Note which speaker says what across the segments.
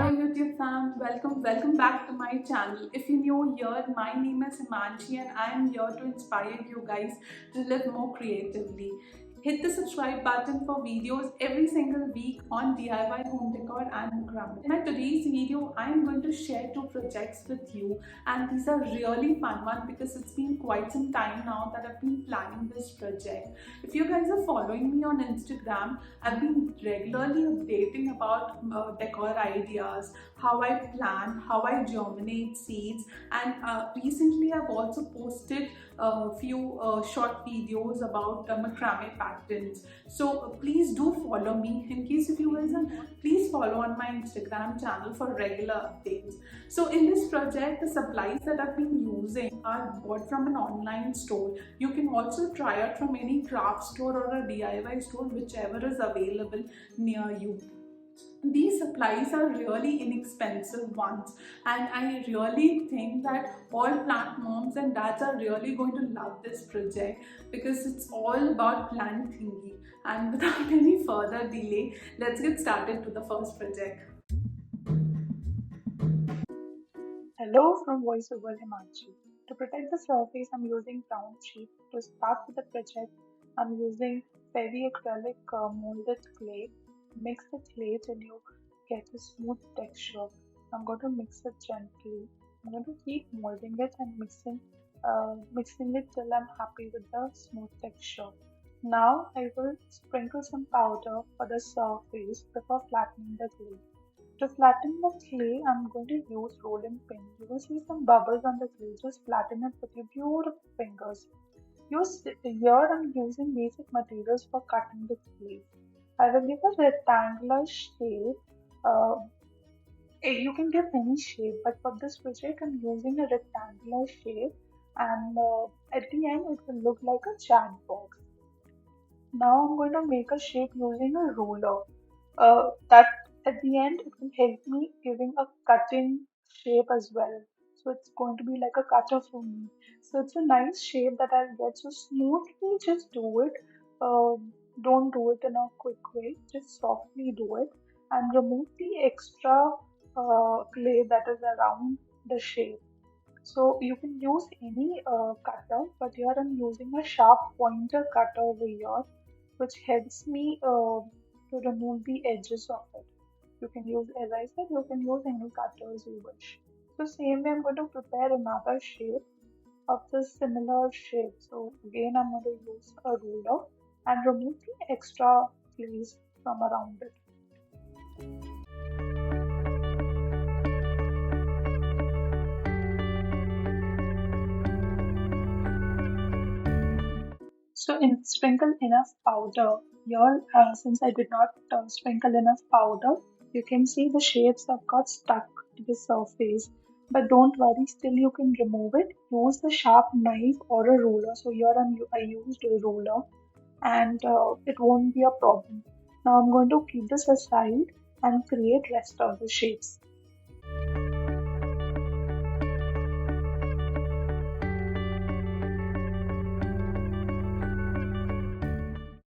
Speaker 1: Hello YouTube fam, welcome back to my channel. If you're new here, my name is Himanshi and I am here to inspire you guys to live more creatively. Hit the subscribe button for videos every single week on DIY home decor and macrame. In my today's video, I am going to share two projects with you, and these are really fun ones because it's been quite some time now that I've been planning this project. If you guys are following me on Instagram, I've been regularly updating about decor ideas, how I plant, how I germinate seeds, and recently I've also posted a few short videos about macrame patterns. So please do follow me. In case if you guys are, please follow on my Instagram channel for regular updates. So in this project, the supplies that I've been using are bought from an online store. You can also try it from any craft store or a DIY store, whichever is available near you. These supplies are really inexpensive ones, and I really think that all plant moms and dads are really going to love this project because it's all about plant thingy. And without any further delay, let's get started to the first project.
Speaker 2: Hello from VoiceOver Himanshi. To protect the surface, I'm using brown sheet. To start with the project, I'm using Fevicryl molded clay. Mix the clay till you get a smooth texture. I'm going to mix it gently. I'm going to keep molding it and mixing it till I'm happy with the smooth texture. Now I will sprinkle some powder for the surface before flattening the clay. To flatten the clay, I'm going to use rolling pin. You will see some bubbles on the clay. Just flatten it with your beautiful fingers. Here I'm using basic materials for cutting the clay. I will give a rectangular shape. You can give any shape, but for this project I'm using a rectangular shape, and at the end it will look like a chat box. Now I'm going to make a shape using a ruler. That at the end it will help me giving a cutting shape as well. So it's going to be like a cutter for me. So it's a nice shape that I'll get. So smoothly just do it. Don't do it in a quick way. Just softly do it and remove the extra clay that is around the shape. So you can use any cutter, but here I'm using a sharp pointer cutter over here, which helps me to remove the edges of it. You can use, as I said, you can use any cutters you wish. So same way I'm going to prepare another shape of the similar shape. So again I'm going to use a ruler and remove the extra clays from around it. So sprinkle enough powder. Here, since I did not sprinkle enough powder, you can see the shapes have got stuck to the surface. But don't worry, still you can remove it. Use the sharp knife or a ruler. So here I used a ruler, and it won't be a problem. Now I'm going to keep this aside and create rest of the shapes.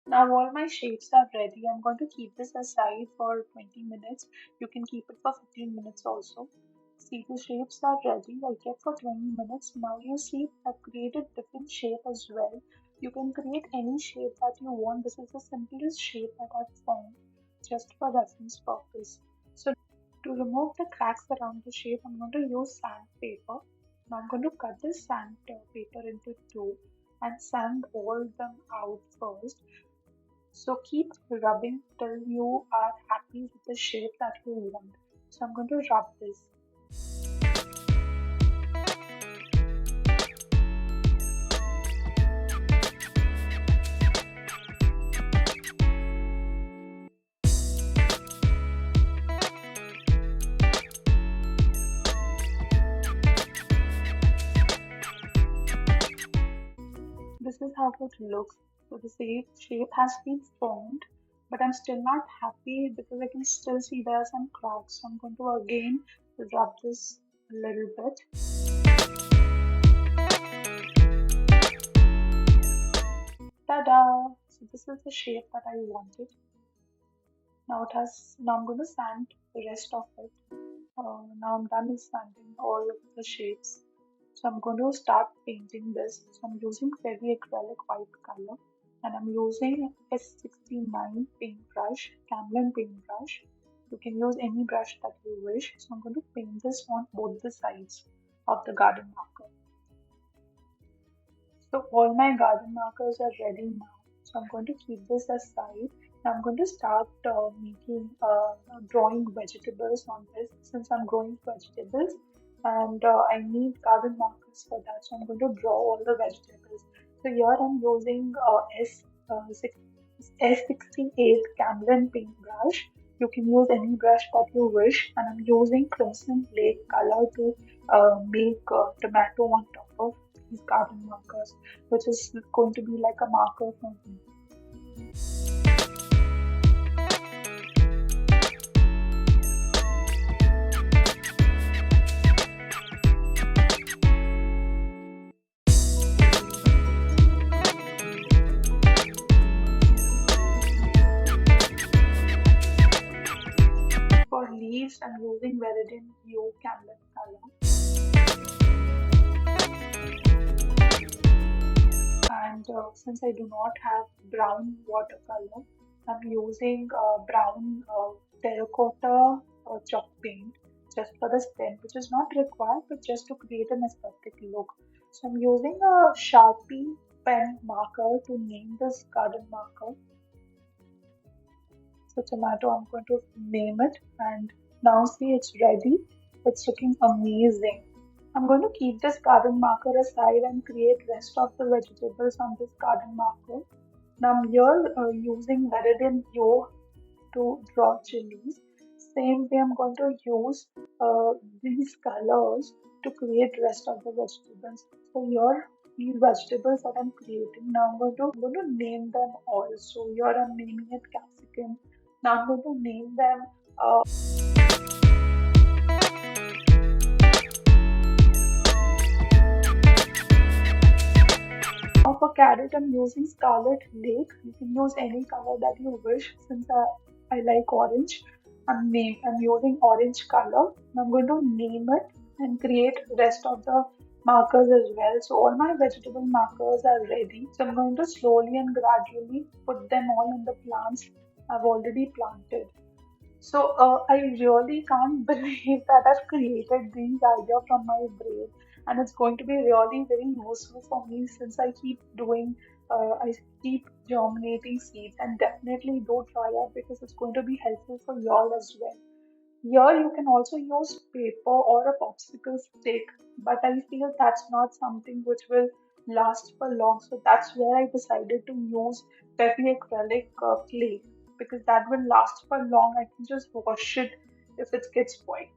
Speaker 2: Now all my shapes are ready. I'm going to keep this aside for 20 minutes. You can keep it for 15 minutes also. See, the shapes are ready. I kept for 20 minutes. Now you see I've created different shape as well. You can create any shape that you want. This is the simplest shape that I've found just for reference purpose. So to remove the cracks around the shape, I'm going to use sandpaper. Now I'm going to cut this sandpaper into two and sand all them out first. So keep rubbing till you are happy with the shape that you want. So I'm going to rub this. This is how it looks. So the shape has been formed, but I'm still not happy because I can still see there are some cracks. So I'm going to again rub this a little bit. Ta-da! So this is the shape that I wanted. Now I'm going to sand the rest of it. Now I'm done with sanding all of the shapes. So I'm going to start painting this. So I'm using Fevicryl white color, and I'm using S69 paintbrush, Camlin paintbrush. You can use any brush that you wish. So I'm going to paint this on both the sides of the garden marker. So all my garden markers are ready now. So I'm going to keep this aside. Now I'm going to start drawing vegetables on this, since I'm growing vegetables, and I need garden markers for that. So I'm going to draw all the vegetables. So here I'm using S68 Camlin paintbrush. You can use any brush that you wish, and I'm using Crimson Lake color to make tomato on top of these garden markers, which is going to be like a marker for me. For leaves, I'm using Veridin Hue Camlin color. And since I do not have brown watercolor, I'm using brown terracotta chalk paint just for the stem, which is not required, but just to create an aesthetic look. So I'm using a Sharpie pen marker to name this garden marker. So tomato, I'm going to name it, and now see, it's ready. It's looking amazing. I'm going to keep this garden marker aside and create rest of the vegetables on this garden marker. Now I'm here using Veridin Hue to draw chilies. Same way I'm going to use these colors to create rest of the vegetables. So here these vegetables that I'm creating, now I'm going to name them all. So here I'm naming it capsicum. Now I'm going to name them for carrot, I'm using Scarlet Lake. You can use any color that you wish, since I like orange. I'm using orange color. I'm going to name it and create rest of the markers as well. So all my vegetable markers are ready. So I'm going to slowly and gradually put them all in the plants I've already planted. So I really can't believe that I've created these ideas from my brain, and it's going to be really very useful for me, since I keep germinating seeds, and definitely do try that because it's going to be helpful for y'all as well. Here you can also use paper or a popsicle stick, but I feel that's not something which will last for long. So that's where I decided to use heavy acrylic clay, because that will last for long. I can just wash it if it gets spoiled.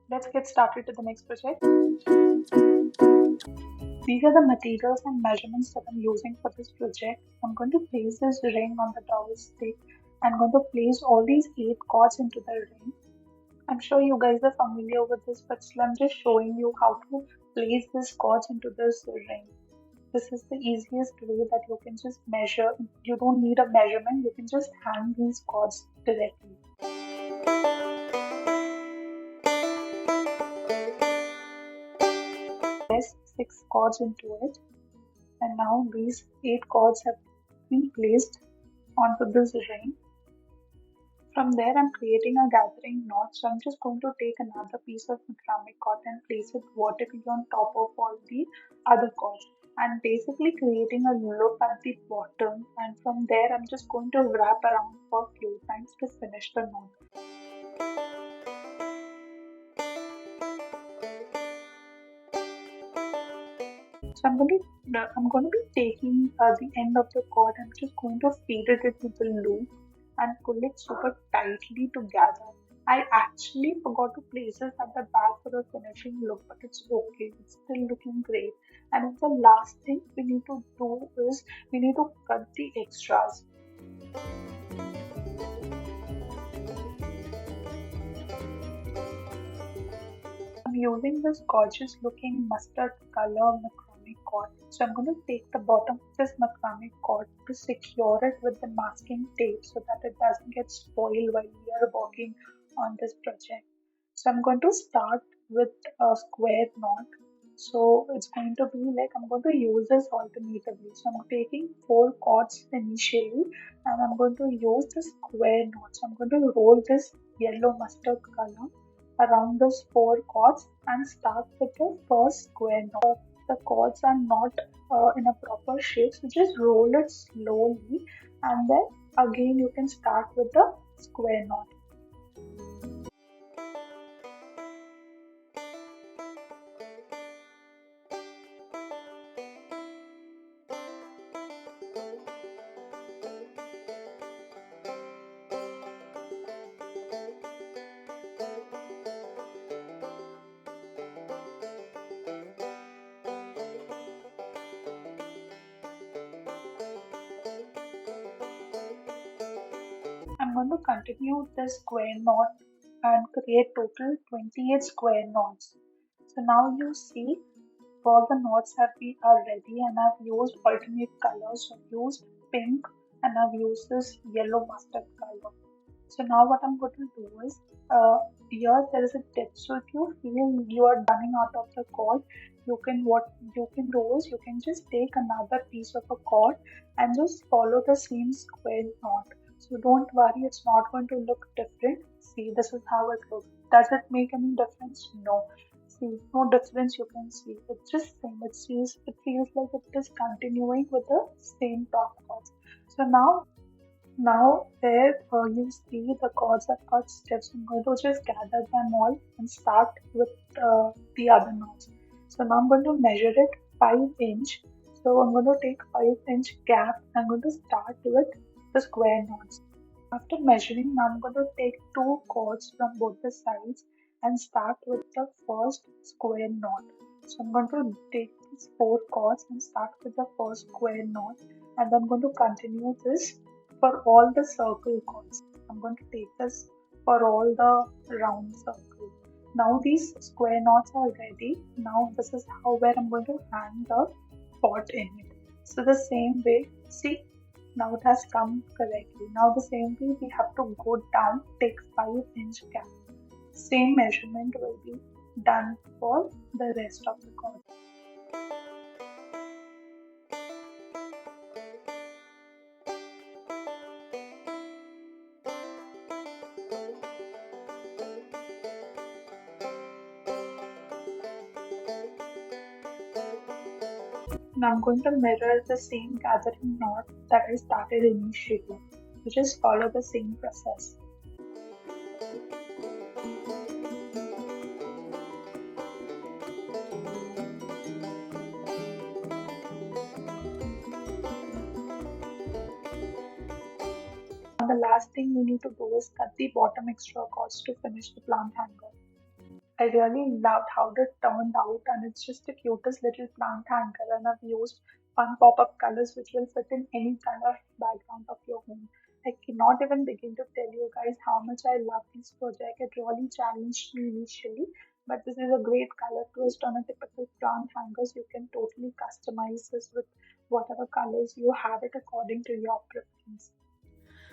Speaker 2: Let's get started to the next project. These are the materials and measurements that I'm using for this project. I'm going to place this ring on the dowel stick. I'm going to place all these 8 cords into the ring. I'm sure you guys are familiar with this, but still I'm just showing you how to place these cords into this ring. This is the easiest way that you can just measure. You don't need a measurement, you can just hang these cords directly. Press 6 cords into it, and now these 8 cords have been placed onto this ring. From there, I'm creating a gathering knot. So I'm just going to take another piece of macrame cotton and place it vertically on top of all the other cords, and basically creating a loop at the bottom. And from there, I'm just going to wrap around for a few times to finish the knot. So I'm going to be taking the end of the cord. I'm just going to feed it into the loop and pull it super tightly together. I actually forgot to place this at the back for the finishing look, but it's okay. It's still looking great. And the last thing we need to do is we need to cut the extras. I'm using this gorgeous looking mustard color macrame macrame cord. So I'm going to take the bottom of this macrame cord to secure it with the masking tape so that it doesn't get spoiled while we are working on this project. So I'm going to start with a square knot. So it's going to be like I'm going to use this alternatively. So I'm taking 4 cords initially and I'm going to use the square knot. So I'm going to roll this yellow mustard color around those 4 cords and start with the first square knot. The cords are not in a proper shape, so just roll it slowly and then again you can start with the square knot. I'm going to continue this square knot and create total 28 square knots. So now you see all the knots are ready and I've used alternate colors. So I've used pink and I've used this yellow mustard color. So now what I'm going to do is here there is a tip. So if you feel you are running out of the cord, what you can do is you can just take another piece of a cord and just follow the same square knot. So don't worry, it's not going to look different. See, this is how it looks. Does it make any difference? No. See, no difference you can see. It's just same. It feels like it is continuing with the same top cords. So now there you see the cords have got steps. I'm going to just gather them all and start with the other knots. So now I'm going to measure it 5 inch. So I'm going to take 5 inch gap. I'm going to start with the square knots. After measuring, now I'm going to take 2 cords from both the sides and start with the first square knot. So I'm going to take these 4 cords and start with the first square knot, and I'm going to continue this for all the circle cords. I'm going to take this for all the round circle. Now these square knots are ready. Now this is where I'm going to hang the pot in it. So the same way, see, now it has come correctly. Now the same way we have to go down, take 5 inch gap. Same measurement will be done for the rest of the cord. Now I'm going to mirror the same gathering knot that I started initially. So just follow the same process. And the last thing we need to do is cut the bottom extra cords to finish the plant hanger. I really loved how it turned out, and it's just the cutest little plant hanger, and I've used fun pop-up colors which will fit in any kind of background of your home. I cannot even begin to tell you guys how much I love this project. It really challenged me initially, but this is a great color twist on a typical plant hangers. You can totally customize this with whatever colors you have it according to your preference.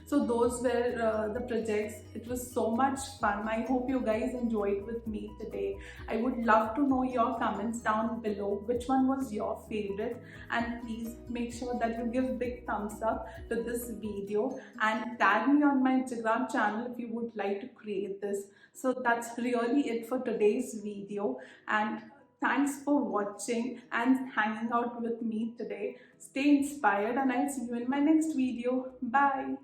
Speaker 1: So those were the projects. It was so much fun. I hope you guys enjoyed with me today. I would love to know your comments down below. Which one was your favorite? And please make sure that you give big thumbs up to this video and tag me on my Instagram channel if you would like to create this. So that's really it for today's video, and thanks for watching and hanging out with me today. Stay inspired, and I'll see you in my next video. Bye.